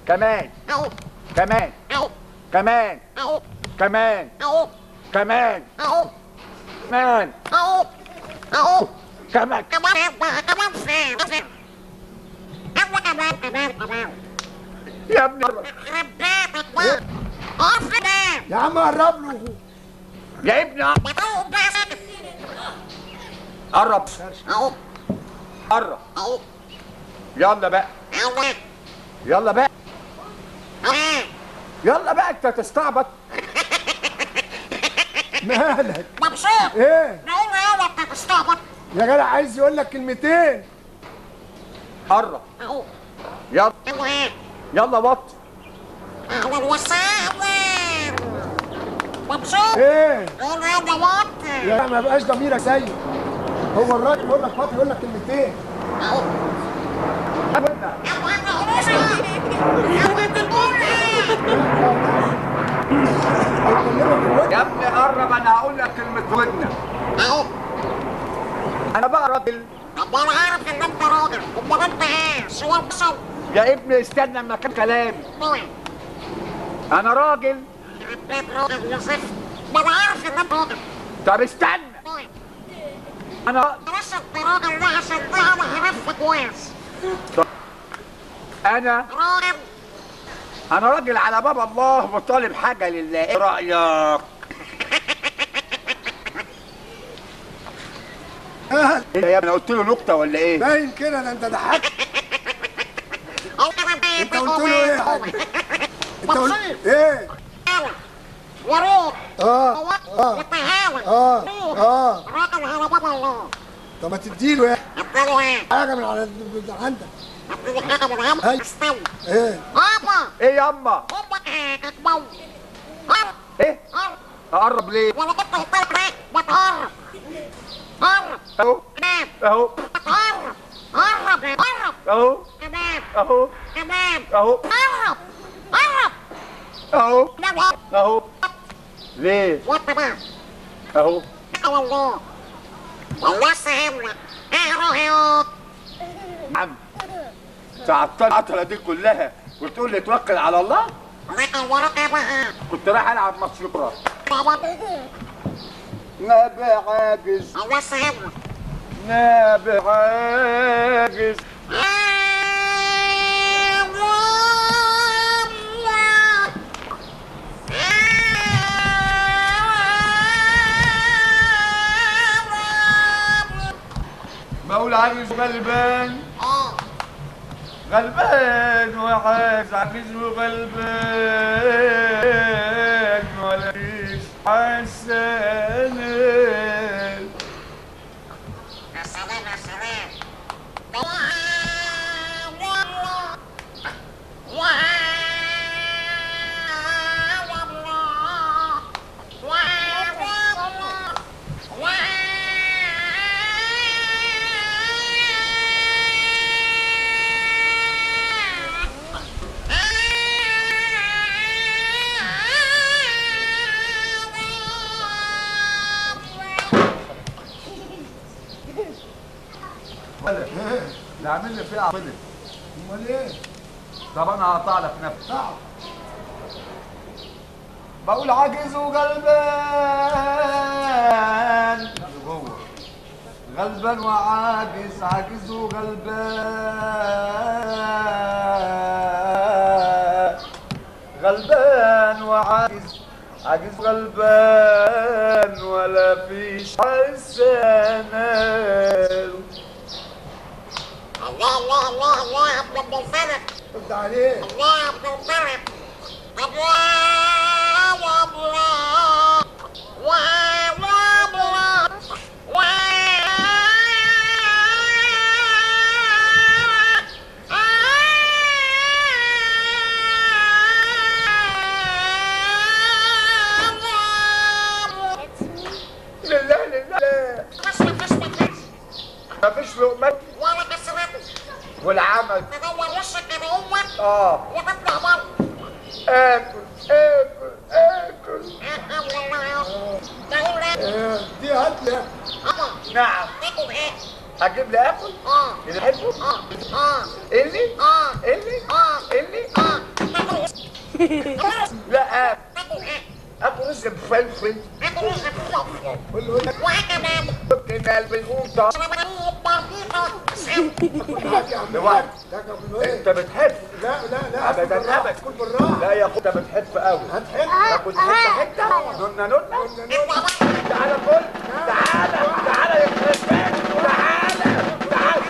كمان كمان كمان كمان كمان كمان كمان يا ابني يا عم قرب له يا ابني قرب قرب يلا بقى يلا بقى يلا بقى انت تستعبط. مالك؟ مبسوط؟ ايه؟ نقول له يلا انت تستعبط. يا جدع عايز يقول لك كلمتين. قرب يلا يلا بط. اهلا وسهلا. مبسوط؟ ايه؟ قول له يلا بط. يا ما بقاش ضميرك سيء. هو الراجل يقول لك بط يقول لك كلمتين. يا ابني قرب انا هقول لك كلمة ودنك. انا بقى راجل. طب انا عارف ان انت راجل، امال انت ايه؟ سوار بصل. يا ابني استنى اما كان كلامي. انا راجل. ربيت راجل يا زفت. ما انا عارف ان انت راجل. طب استنى. انا بس انت راجل ده عشان ده انا هرفك كويس. انا راجل على باب الله وطالب حاجه لله. ايه رايك؟ ايه يا ابني قلت له نكته ولا ايه؟ باين كده ده انت ضحكت. انت قلت له ايه يا حاج؟ انت قلت ايه؟ ورود وتهاوي راجل على باب الله. طب ما تديله ايه؟ اديله ايه؟ حاجه من عندك. اديله حاجه من عندك. استنى. ايه؟ بابا. ايه ياما؟ امك هتموت. قرب. ايه؟ اقرب ليه؟ ولا كنت قلت لك ايه؟ ما تقرب. قرب. اهو تمام. اهو قرب. قرب اهو تمام. اهو تمام. اهو قرب. قرب. اهو لا اهو ليه؟ وتمام. اهو والله والله سهمنا. ايه رأيك؟ عم تعطل العطله دي كلها وتقول لي توكل على الله؟ لكن وراك ايه بقى؟ كنت رايح العب ماتش كوره. بابا. نبي عاجز الله سهمنا. نبي عاجز. بقول عاجز غلبان. غلبان وعاجز عاجز وغلبان ولا فيش حسن. يا سلام يا سلام. لا عامل لي فيها عقده. امال ايه؟ طب انا هقطع لك نفسي. صعب. بقول عاجز وغلبان غلبان وعاجز عاجز وغلبان غلبان وعاجز عاجز غلبان ولا فيش حسنان. الله الله الله الله يا عبد الفلك. رد عليه. الله يا عبد الفلك. الله يا الله. لله لله. مفيش لقمة ولا كسرته. والعمل تدور وشك كده امك وتطلع بره. اكل اكل اكل. دي هات لي. نعم. تاكل ايه؟ هجيب لي اكل؟ اللي بحبه؟ اللي؟ اللي؟ لا اكل رز بفلفل. قول له ايه؟ وكمان ممكن قلب القوطه لوحدك. انت بتحب؟ لا لا لا ابدا ابدا. كل بالراحه. لا يا اخو انت بتحب قوي. هتحب تاكل حته حته. نونه تعالى كل. تعالى يخرب بيتك. تعالى.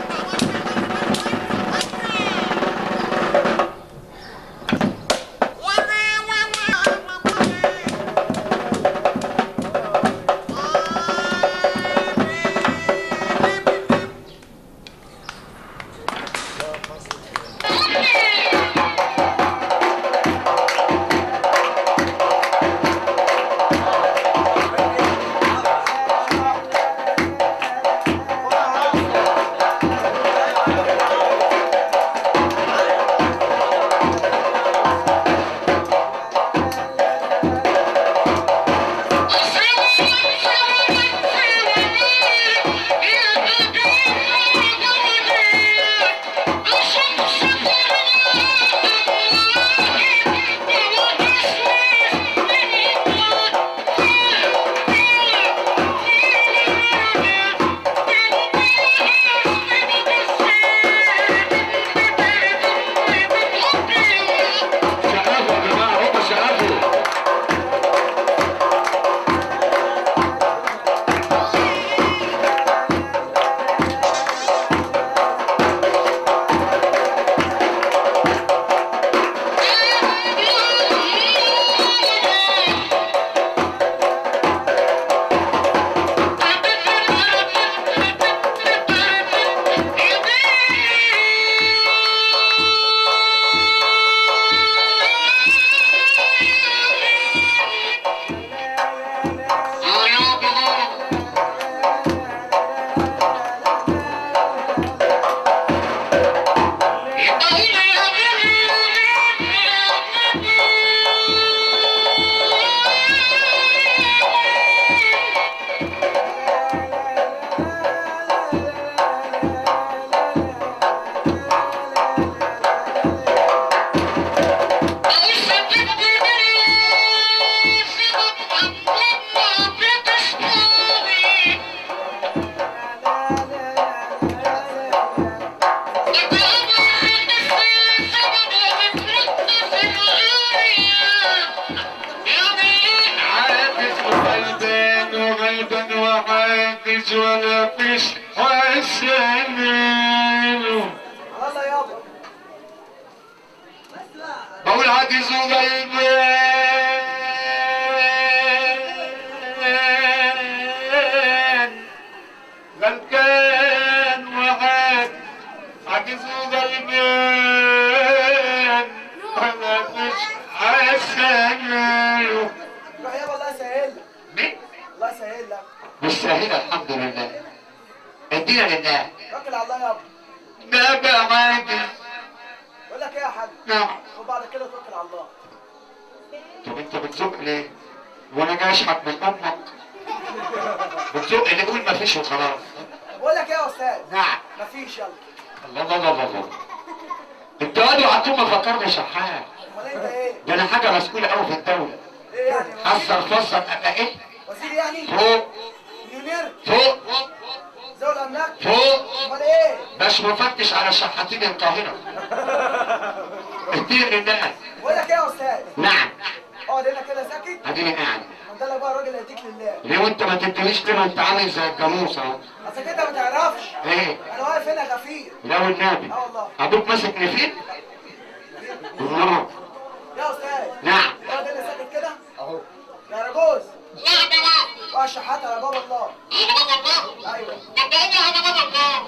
ولا فيش حسنين الله يابا بقول عاجز وغلبان غلبان وعاد عاجز وغلبان ولا فيش حسنين روح يابا الله يسهل لك مين؟ الله يسهل لك مستاهلة الحمد لله ادينا لله توكل على الله يابا ده بقى عاجز بقول لك ايه يا حاج نعم وبعد كده توكل على الله طب انت بتزق ليه؟ وانا جاي اشحت من امك بتزق اللي يقول مفيش وخلاص بقول لك ايه يا استاذ نعم مفيش يلا الله الله الله الله انت قالوا عطوه ما فكرني شحات امال انت ايه ده انا حاجه مسؤوله قوي في الدوله ايه يعني حذر فصل ابقى ايه؟ وزير يعني فوق مليونير فوق زول الاملاك فوق امال ايه باش مفتش على شحاتين القاهره ادينا لله بقول لك ايه يا استاذ نعم اقعد هنا كده ساكت اديني قاعد ده لك بقى الراجل هيديك لله ليه وانت ما تدينيش كده انت عامل زي الجاموس اهو اصل انت ما تعرفش ايه؟ انا واقف هنا غفير لا والنبي اه والله ابوك ماسك نفيد؟ الله يا استاذ نعم اقعد هنا ساكت كده اهو يا رجوز بقى شحات على باب الله ايوه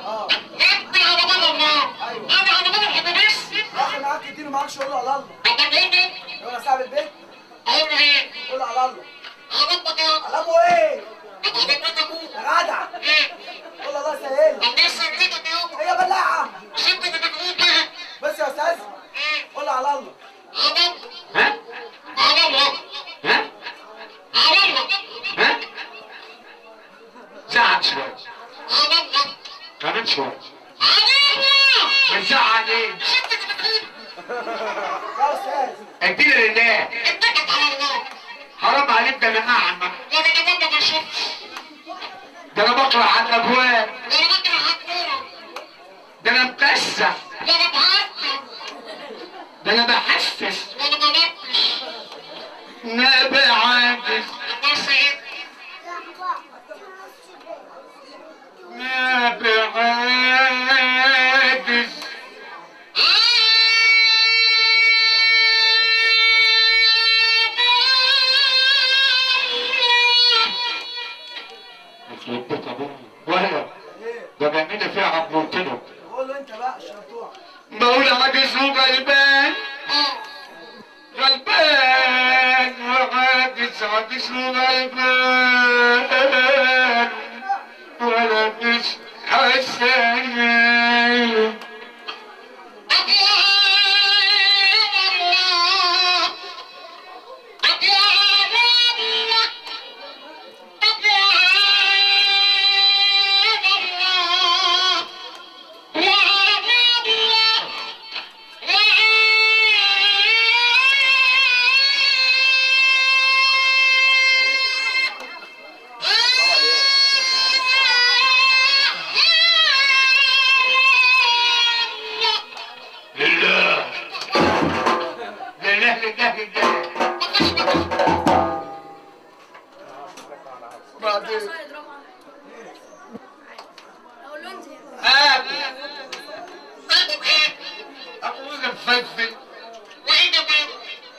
اه ايوه يا اخي معاك تديله معاكش قول له على الله لو انا صاحب البيت قول له على الله على ابو ايه يا جدع قول له الله يسهل هي بلاعه بس يا استاذ قول له على الله ها؟ ها؟ ها؟ زعق شوية كمان شوية بتزعق ليه؟ يا استاذ ادينا لله. حرام عليك، ده انا اعمى. ده انا بقرا على الابواب. ده انا مكسح. ده انا بحسس. نبي عاجز. نبي عاجز. يخرب بيت ابوه ولا ده بيعمل فيها عمرتنا. قول له انت بقى الشرطوع. بقول عاجز وغلبان. غلبان وعاجز، عاجز وغلبان ولا مش حسين.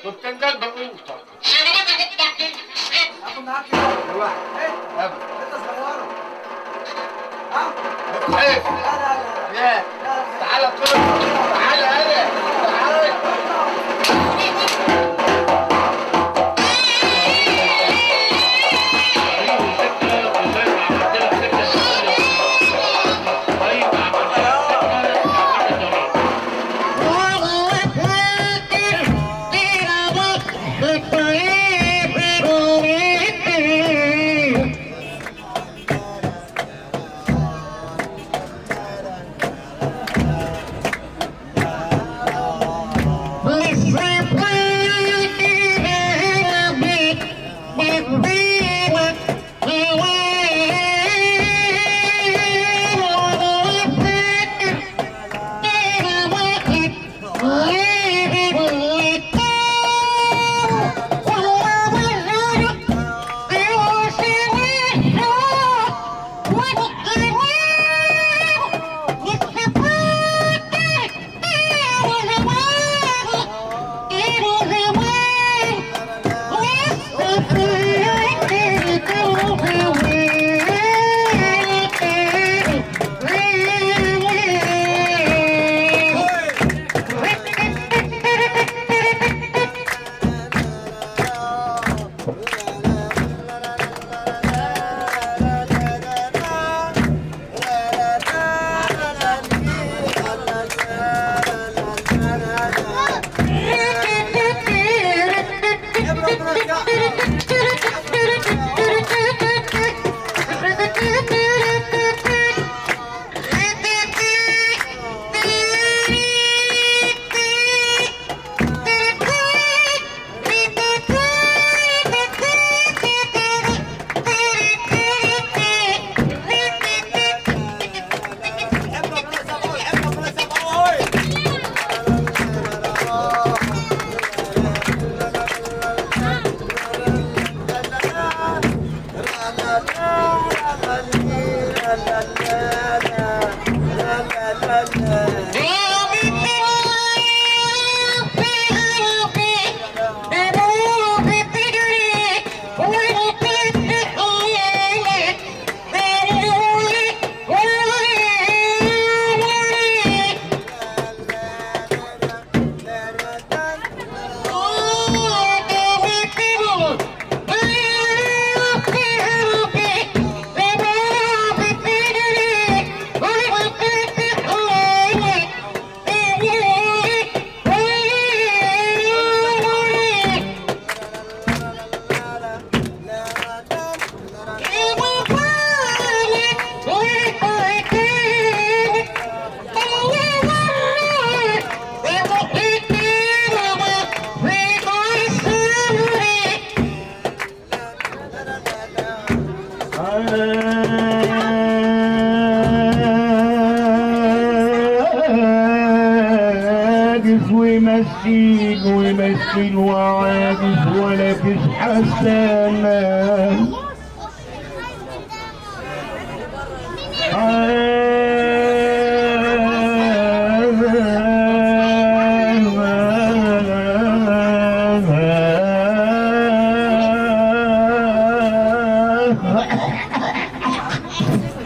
وبتنجل بقوطة. هاخد معاك واحد. ايه؟ انت صغيرة. ها؟ بتخاف؟ لا تعالى كل تعالى هنا تعالى. مسكين ومسكين وعاجز ولا فيش حسنة.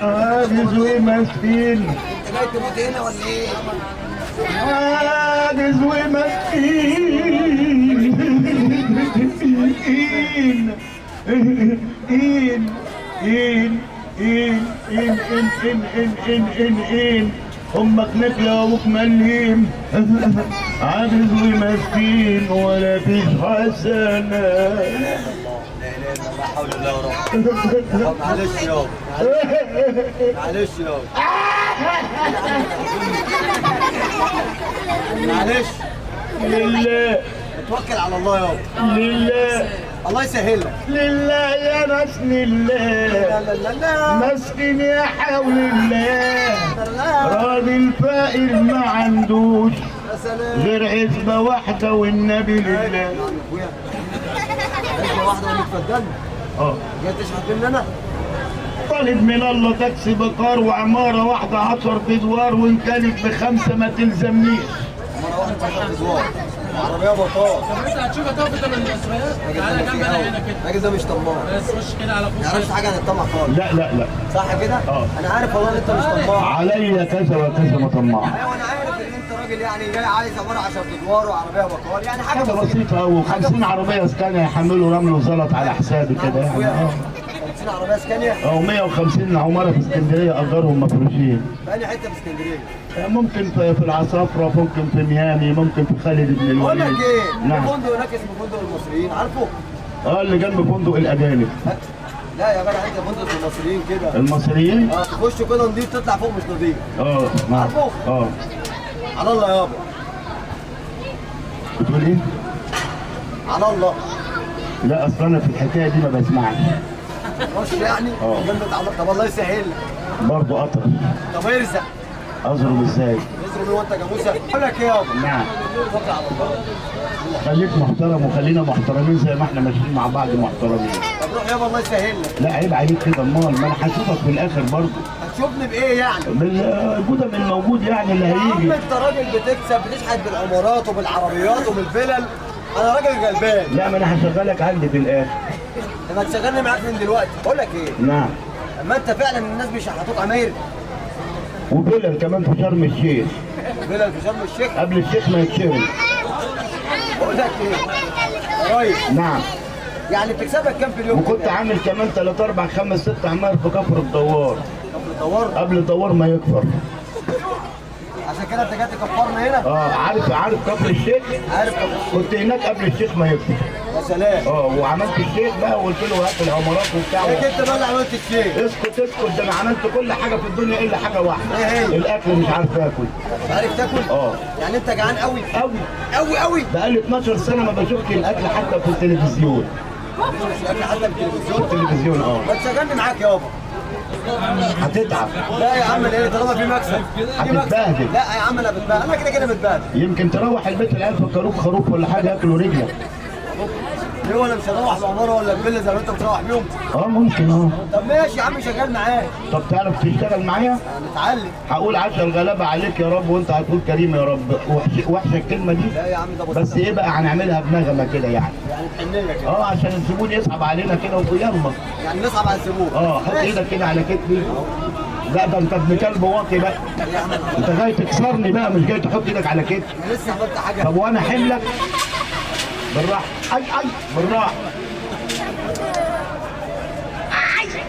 عاجز ومسكين. انت جاي تموت هنا ولا ايه؟ عاجز ومسكين. امك نكله وابوك مليم. عاجز ومسكين ولا فيش حسنه. لا حول الله يا رب. معلش يابا معلش يابا معلش. لله اتوكل على الله يابا. لله الله يسهل لك. لله يا ناس لله. لا لا لا لا مسكين يا حول الله. لا. راجل فقير ما عندوش يا سلام. غير عزبة واحدة والنبي لله. عزبة واحدة ونتفضل. جاي تشحت مني انا؟ طالب من الله تاكسي بقار وعمارة واحدة 10 ادوار وان كانت ب5 ما تلزمنيش. مرة واحدة 10 ادوار. عربية بطاط. طب انت هتشوفها تقف قدام الاسرائيليات؟ تعالى جنب انا هنا كده. الراجل ده مش طماع. بس خش كده على ما فوق. يعرفش حاجة عن الطمع خالص. لا لا لا صح كده؟ انا عارف والله ان انت مش طماع. عليا كذا وكذا ما طماع. ايوه انا عارف ان انت راجل يعني جاي عايز عمارة 10 ادوار وعربية بقار يعني حاجة حاجة بسيطة أوي. 50 عربية اسكانيا يحملوا رمل وزلط على حسابي كده يعني. 50 عربية اسكانيا؟ و150 عمارة في اسكندرية أجرهم مفروشين. في أي حتة في اسكندرية؟ ممكن في العصافرة، ممكن في ميامي، ممكن في خالد بن بقول الوليد. لك ايه؟ نعم. في فندق هناك اسمه فندق المصريين عارفه؟ اللي جنب فندق الأجانب. لا يا جدع انت فندق المصريين كده. المصريين؟ تخش كده نضيف تطلع فوق مش نضيف. نعم. عارفه؟ على الله يابا. بتقول إيه؟ على الله. لا أصل أنا في الحكاية دي ما بسمعش. خش يعني؟ جنة على. طب الله يسهل لك. برضه أطرش. طب ارزق. أضرب إزاي؟ اضرب ايه وانت جاموسة؟ بقول لك ايه يابا؟ نعم. توكل على الله. خليك محترم وخلينا محترمين زي ما احنا ماشيين مع بعض محترمين. طب روح يابا الله يسهل لك. لا عيب عليك كده امال، ما انا هشوفك في الاخر برضه. هتشوفني بايه يعني؟ بالجودة من الموجود يعني اللي يا عم هيجي. انت راجل بتكسب بتشحت بالعمارات وبالعربيات وبالفلل. انا راجل غلبان. لا ما انا هشغلك عندي في الاخر. لما تشغلني معاك من دلوقتي. بقول لك ايه؟ نعم. اما انت فعلا الناس بيشحتوك عماير. وفلل كمان في شرم الشيخ. فلل في شرم الشيخ؟ قبل الشيخ ما يتشرب. بقول لك ايه؟ يا ريس. نعم. يعني بتكسبك كام في اليوم؟ وكنت عامل كمان 3 4 5 6 عمار في كفر الدوار. كفر الدوار؟ قبل الدوار ما يكفر. عشان كده انت جاي تكفرنا هنا؟ عارف كفر الشيخ؟ عارف كفر الشيخ. كنت هناك قبل الشيخ ما يكفر. يا سلام. وعملت الشيخ بقى وقلت له هات العمارات وبتاع. ليه انت بقى اللي عملت الشيخ؟ اسكت ده انا عملت كل حاجه في الدنيا الا حاجه واحده. ايه هي؟ الاكل مش عارف اكل. مش عارف تاكل؟ يعني انت جعان قوي؟ قوي بقالي 12 سنه ما بشوفش الاكل حتى في التلفزيون. مش اكل حتى في التلفزيون؟ التلفزيون ما تشغلني معاك يابا. هتتعب. لا يا عم ليه؟ طالما في مكسب. هتتبهدل. لا يا عم انا بتبهدل. انا كده متبهدل. يمكن تروح البيت العيال فكروك خروف ولا حاجه ياكلوا رجلك. ليه ولا مش هروح بعماره ولا بفيلا زي ما انت بتروح بيهم؟ ممكن طب ماشي يا عم شغال معاك. طب تعرف تشتغل معايا؟ نتعلم. هقول 10 غلابه عليك يا رب وانت هتقول كريم يا رب. وحشه الكلمه دي. لا يا عم ده بس ايه بقى هنعملها بنغمه كده يعني. يعني بحنيه كده. عشان الزبون يصعب علينا كده ويلا. يعني نصعب على الزبون. حط ايدك كده على كتفي. لا ده انت ابن كلب واطي بقى. انت جاي تكسرني بقى مش جاي تحط ايدك على كتفي. لسه عملت حاجه. طب وانا حملك؟ بالراحه. اي بالراحه.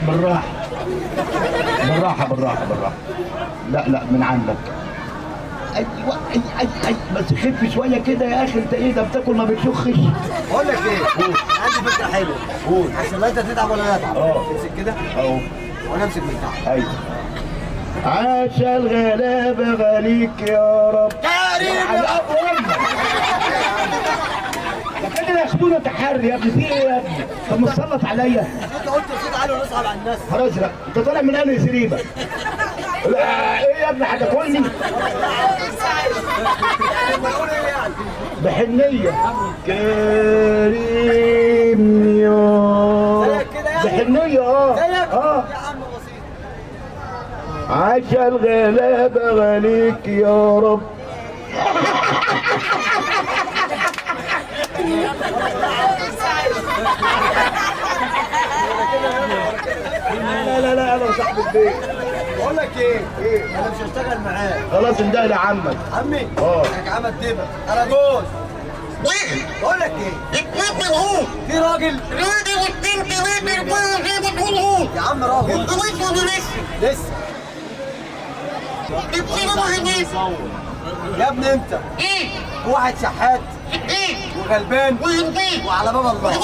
بالراحه بالراحه. لا من عندك. ايوه اي بس خف شويه كده يا اخي. انت ايه ده بتاكل ما بتشخش؟ بقول لك ايه؟ عندي فكره حلوه. قول. عشان لا انت تتعب ولا انا اتعب. امسك كده اهو. وانا امسك من تحت. ايوه. عاش الغلابه غاليك يا رب. كريم يا ابو ده كده ياخدونا تحري يا ابني. في ايه يا ابني؟ طب ما تسلط عليا. انت قلت صوت عالي ونصعب على الناس. خلاص لا انت طالع من انهي زريبه؟ ايه يا ابني هتاكلني؟ بقول ايه يعني؟ بحنية كريم يا بحنية اه يا عم بسيط. عشا الغلابة غاليك يا رب. لا انا صاحب البيت. بقول لك ايه انا مش هشتغل معاك. خلاص انتهى لعمك. عمي اه يا عم دبا انا جوز. بقول لك ايه اتفضل اهو. في راجل راجل 2 3 4 زي ما تقول اهو. يا عم راجل خلاص ولا لسه؟ ابصروا هناك. يا ابني انت ايه؟ واحد شحات ايه؟ وغلبان وهنبان. وعلى باب الله.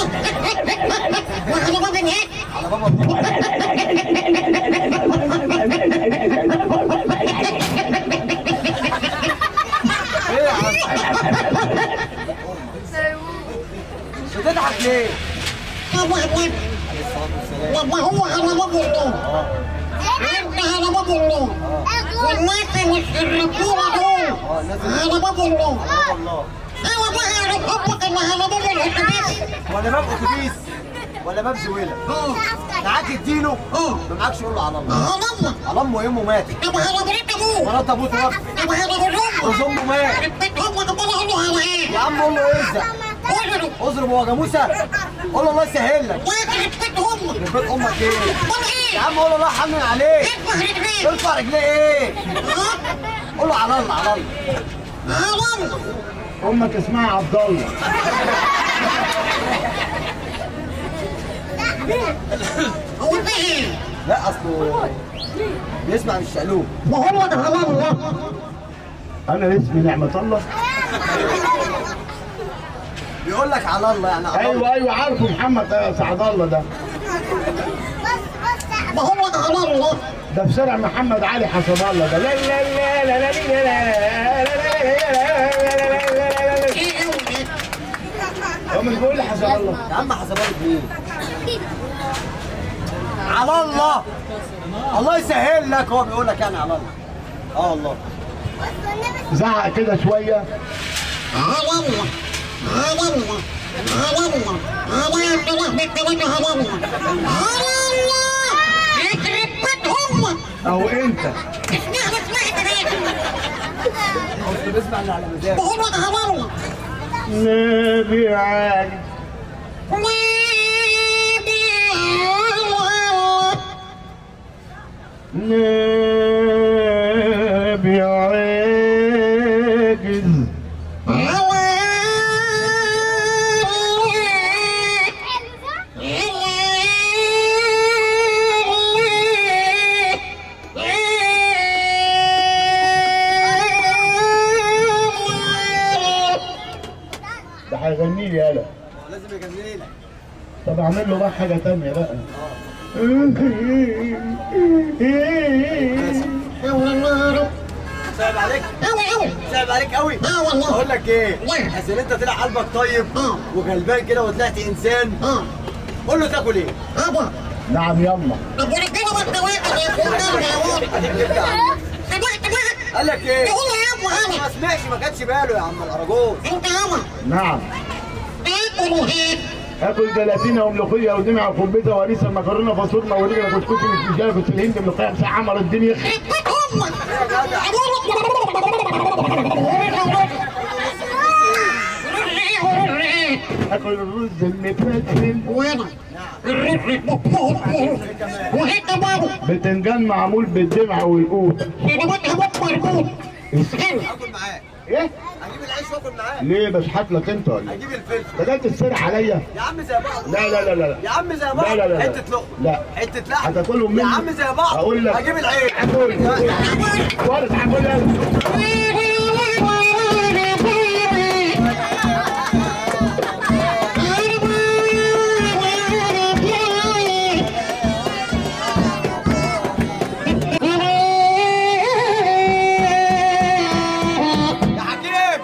وعلى باب الهيك. على باب الله. ايه يا عم بتضحك ليه؟ طب والنبي لما هو على باب النور انت على باب النور والناس المشركين دول على باب النور. الله ايوه بقى يعرف ربك اللي على باب الاتوبيس. ولا باب اتوبيس ولا باب زويله. معاك اديله ما معاكش قول له على الله. على الله. على امه وامه ماتت. طب على مرات ابوه. مرات ابوه توفى. طب على الرب. جوز امه مات. هم كمان قالوا على ايه؟ يا عم قول له ارزق قولوا اضرب هو جاموسه. قول له الله يسهل لك. واقف بيت امك. بيت امك ايه؟ قول يا ايه؟ عم قول له الله يحنن عليك. ارفع رجليك. ارفع رجليه ايه؟ قول له على الله على الله. على الله. امك اسمها عبد الله. هو ده ايه؟ لا اصله بيسمع من الشقلوب. وهو ده على الله. انا اسمي نعمة الله. بيقول لك على الله يعني على الله. ايوه عارفه محمد سعد الله ده. وهو ده على الله. ده في شارع محمد علي حسب الله ده. لا لا لا لا لا ايه هو ده؟ هو مش بيقول لي حسب الله. يا عم حسبالك مين؟ على الله. الله يسهل لك. هو بيقول لك يعني على الله. اه والله. زعق كده شويه. على الله. على الله. على الله. على الله بالثلاثة على الله. على الله. يخرب بيت امك. او انت اسمعني ثلاثة. اصل بيسمع اللي على مزاجه. وهو ده على الله. نبي عالي نبي عاجز ده هيغني لي يالا. لازم يجنني لك. طب اعمل له بقى حاجه تانية بقى. صعب عليك؟ قوي صعب عليك قوي؟ اه والله. اقول لك ايه؟ نعم. اصل انت طلع قلبك طيب وغلبان كده وطلعت انسان. قول له تاكل ايه؟ ابا نعم يلا. طب ورجاله والدواجن يا اخويا يا ولد. هتكبر عنك. سمعت بقى؟ قال لك ايه؟ تقول لي يا ابو ما انا سمعش ما خدش باله يا عم الاراجوز. انت ياما نعم. تاكل وهات. اكل جلاتينه وملوخيه ودمع وكمبيته وريسه مكرونه فاصوليا ورجل كسكسي مش مشايه في الهند ملوخيه مساعه عمر الدنيا. يخرب بيت امك. اكل الرز المفلفل وانا وهات بابا بتنجان معمول بالدمع والقوت. سينماتها بط مربوط. استنى اكل معاه. ايه؟ اجيب العيش واكل معاه. ليه بشحت لك انت ولا ايه؟ اجيب الفلفل. ده جاي تسرح عليا؟ يا عم زي بعض. لا لا لا لا يا عم زي بعض. لا لا لا. حته لقمه. لا. حته لحم. هتاكلهم مني. يا عم زي بعض. اقول لك اجيب العيش. هاكل وارث هاكل يا حكيم.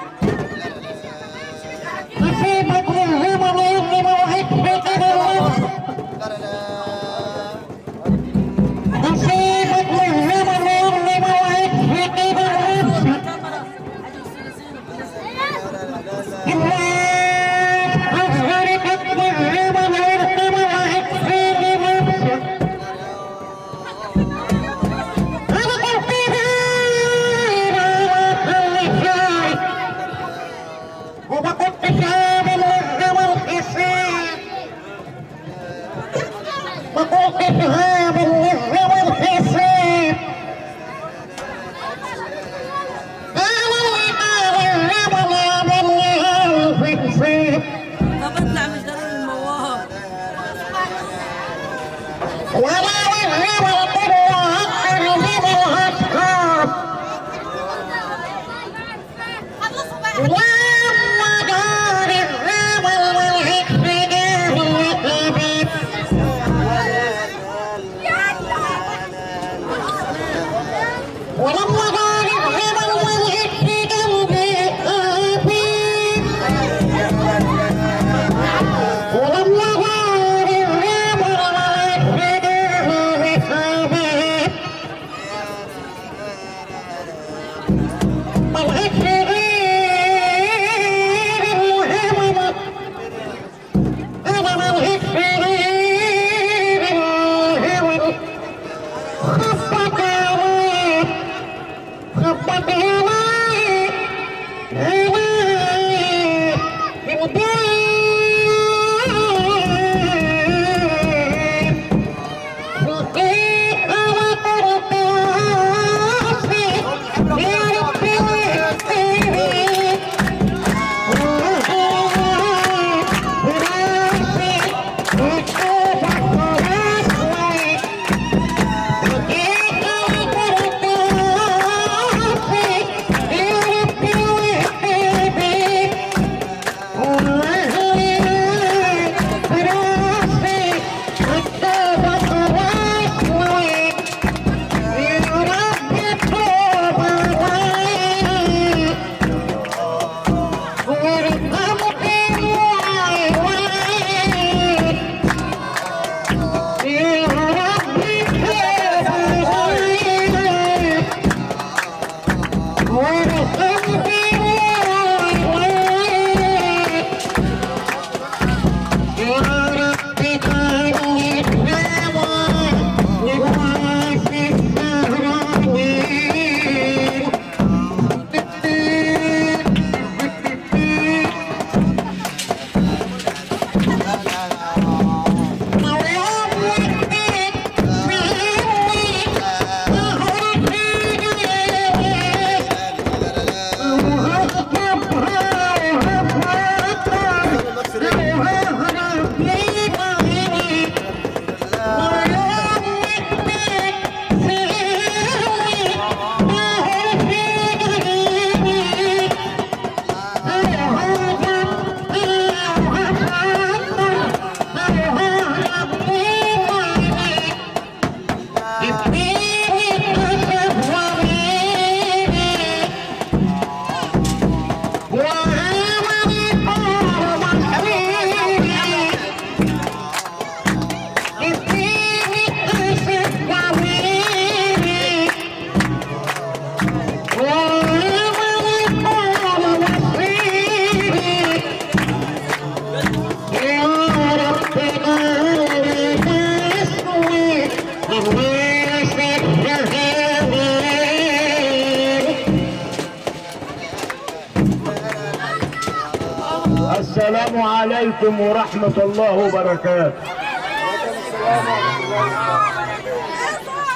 السلام عليكم ورحمة الله وبركاته.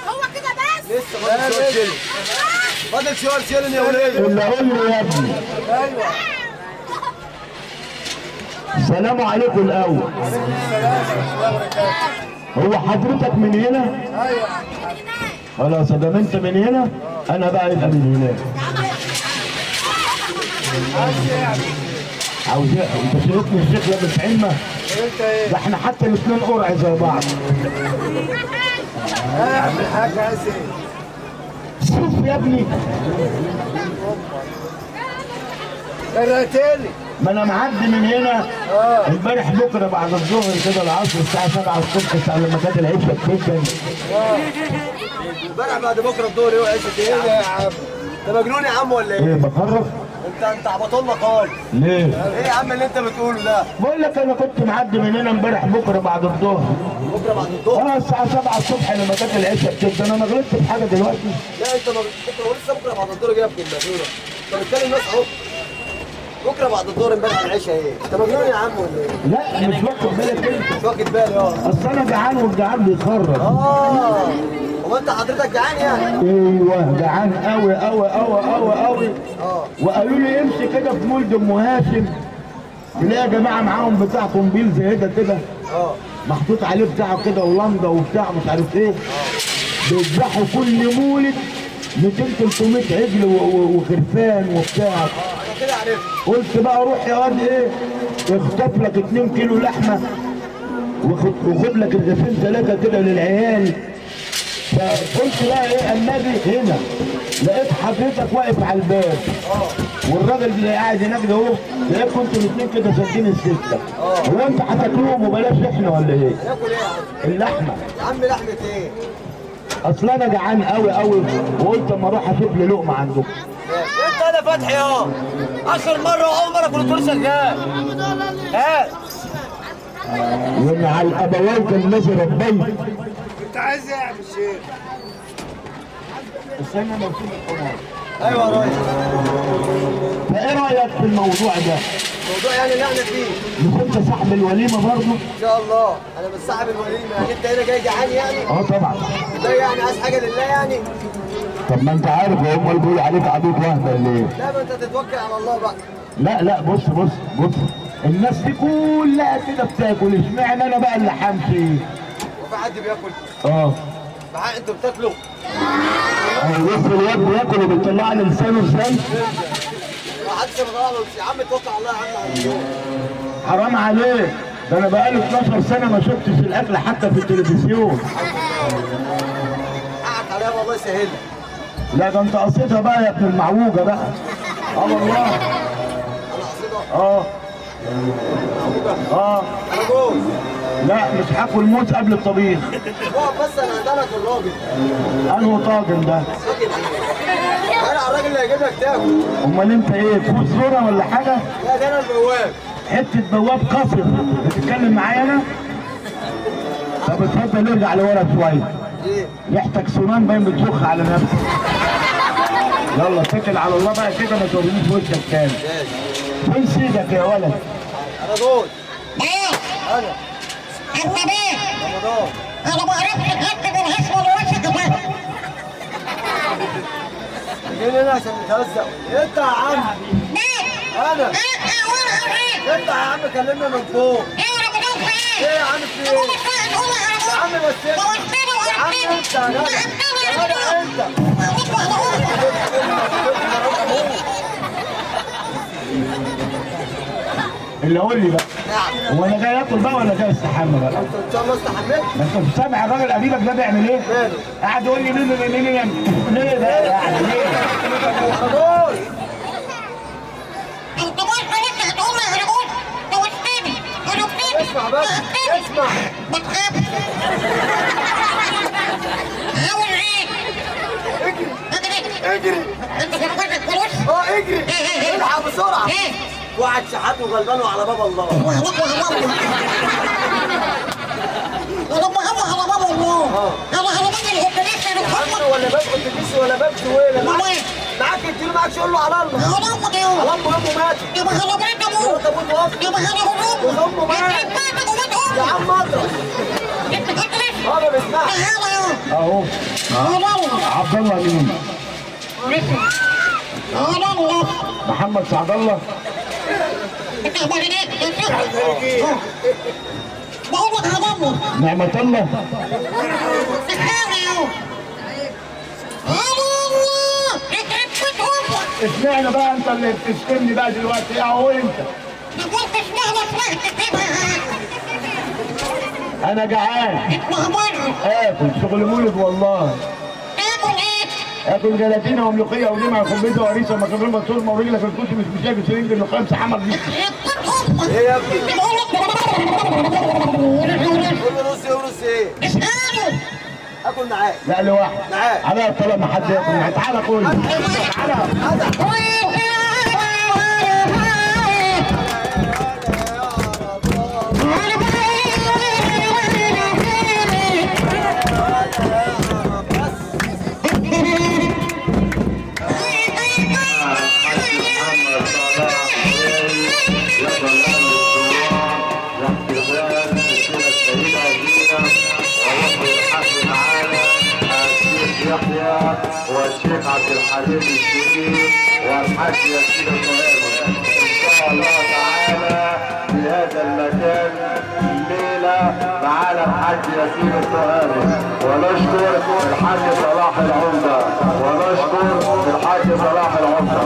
هو كده بس؟ لسه فاضل شوية شيلن يا ولاد. اللي قول لي يا ابني. ايوه. السلام عليكم الأول. هو حضرتك من هنا؟ ايوه. خلاص ادام انت من هنا انا بقى يبقى من هناك. عاوز ايه؟ انت شايفني الشيخ لابس عمه؟ انت ايه؟ ده احنا حتى الاثنين قرع زي بعض. يا عم الحاج عايز ايه؟ شوف يا ابني فرقتني. ما انا معدي من هنا امبارح بكره بعد الظهر كده العصر الساعه 7 الصبح الساعه لما كانت العشاء بتبدا. امبارح بعد بكره الظهر ايه وعشت ايه ده يا عم؟ انت مجنون يا عم ولا ايه؟ ايه بخرف؟ انت عبطولنا خالص. ليه؟ ايه يا عم اللي انت بتقوله ده؟ بقول لك انا كنت معدي من هنا امبارح بكره بعد الظهر. بكره بعد الظهر؟ الساعه 7 الصبح لما كانت العشاء بتبدا. انا ما غلطت في حاجه دلوقتي؟ لا انت بكره لسه بكره بعد الظهر جاي ابن المجنونه. انت بتكلم ناس اهو. بكره بعد الظهر امبارح العشاء ايه؟ انت مجنون يا عم ولا ايه؟ لا مش واخد بالك انت. مش واخد بالي اصل انا جعان والجعان بيخرج. هو انت حضرتك جعان يعني؟ ايوه جعان قوي قوي قوي قوي قوي. وقالوا لي امشي كده في مولد ام هاشم تلاقي يا جماعه معاهم بتاع قنبيل زي ده كده. محطوط عليه بتاع كده ولندا وبتاع مش عارف ايه. بيذبحوا كل مولد 200 300 عجل وخرفان وبتاع. انا كده عرفت. قلت بقى روح يا واد ايه اخطف لك 2 كيلو لحمه وخد لك رغيفين 3 كده للعيال. فقلت بقى ايه اما اجي هنا لقيت حضرتك واقف على الباب والراجل اللي قاعد هناك ده اهو لقيت كنتوا الاثنين كده سادين السكه. هو انت هتاكلوهم وبلاش احنا ولا ايه؟ هناكل ايه يا عم؟ اللحمه. يا عم لحمه ايه؟ اصل انا جعان قوي قوي وقلت اما اروح اشوف لي لقمه عندكم. انت انا فتحي اهو اخر مره واول مره كنت شغال. ها وان على الابوين كان نازل البيت. انت عايز ايه يا عم الشيخ؟ استنى موسم القمر. ايوه يا ريس. فايه رايك في الموضوع ده؟ الموضوع يعني اللي احنا فيه مش انت صاحب الوليمه برضه؟ ان شاء الله. انا مش صاحب الوليمه يعني. انت هنا جاي جعان يعني؟ اه طبعا. ده يعني عايز حاجه لله يعني؟ طب ما انت عارف هم اللي بيقولوا عليك عبيط وهبه ليه؟ لا ما انت تتوكل على الله بقى. لا بص الناس دي كلها كده بتاكل، اشمعنى انا بقى اللي همشي؟ وفي حد بياكل؟ اه بحق انتوا بتاكلوا؟ بص الواد بياكل وبيطلع لي لسانه ازاي؟ ما حدش بيطلع له يا عم. توكل على الله يا عم على اليوم. حرام عليك، ده انا بقالي 12 سنه ما شفتش الاكل حتى في التلفزيون. حقك عليها والله يسهل لك. لا ده انت قصيتها بقى يا ابن المعوجه بقى. اه والله. انا قصيدة. اه انا جوز. لا مش هاكل موز قبل الطبيخ. اقف بس انا هدلك الراجل. انهو طاجن ده؟ انا الراجل اللي هيجيب لك تاكل. امال انت ايه فوز ذره ولا حاجه؟ لا ده انا البواب. حته بواب قصر بتتكلم معايا انا؟ طب اتفضل ارجع لورا شويه. ايه؟ ريحتك سنان باين بتشخ على نفسك. يلا اتكل على الله بقى كده ما تورينيش وشك تاني. فين سيدك يا ولد؟ انا جوز. ايه؟ انا انت مين؟ رمضان. انا ما اعرفش حد من اسمه الوسط ده. جايين هنا عشان نتهزق. انت يا عم. مين؟ انا. وانا ايه؟ انت يا عم كلمنا من فوق. ايه يا رمضان في ايه؟ ايه يا عم في ايه؟ يا عم بس انت. يا عم انت يا جدع. يا جدع انت. اللي قول لي بقى نعم. هو انا جاي اكل بقى ولا جاي استحمى بقى؟ انت ان شاء الله استحملت؟ ما انت مش سامع الراجل قريبك ده بيعمل ايه؟ ماله؟ قاعد يقول لي ليه بقى يعني ليه؟ خلاص. انت عارفه لسه هتقول لي انا قلت توسطني انا بتيجي اسمع بس اسمع. ما تخافش. عاوز ايه؟ اجري. انت هتاخد فلوس؟ اجري. الحق بسرعه. ايه؟ واحد شحات وغلبان وعلى باب الله. وهناك وهناك. انا بهوى على باب الله. انا على باب الاتوبيس انا بهوى. ولا باب اتوبيس ولا باب سويله. معاك الكيلو معاك شغل له على الله. على امك يا يوم. على امه مات. يبقى على بيت ابوك. ابوك وقف. يبقى على ابوك. امه مات. يا عم اضرب. انت هتلف. ما بيسمعش. تعالى يا يوم. اهو عبد الله مين؟ على الله. محمد سعد الله. انت هتعمل ايه؟ بقول لك على الله. نعمة الله. تعالى يا يوم. على الله. انت بتفوت امك. اشمعنى بقى انت اللي بتشتمني بقى دلوقتي اهو انت؟ قلت اشمعنى سمعت كده؟ انا جعان. ما هو بره. اكل شغل مولد والله. تاكل ايه؟ اكل جلاتينه وملوخيه وليمه وخبيزه وهريسه ومكرونه بصلمه ورجلك الكوسي مش شايف سرنج اللقام محمد بيه. ايه يا ابني؟ قول له نص ايه ونص ايه؟ اسأله. اكل معاك. لا لوحدي. معاك. على الطلاق ما حد ياكل معايا. تعالى كل. تعالى. والشيخ عبد الحليم الشريف والحاج ياسين الطويل ان شاء الله تعالى في هذا المكان ليله الحفله معانا الحاج ياسين السهامي، ونشكر الحاج صلاح العمده، ونشكر الحاج صلاح العمده.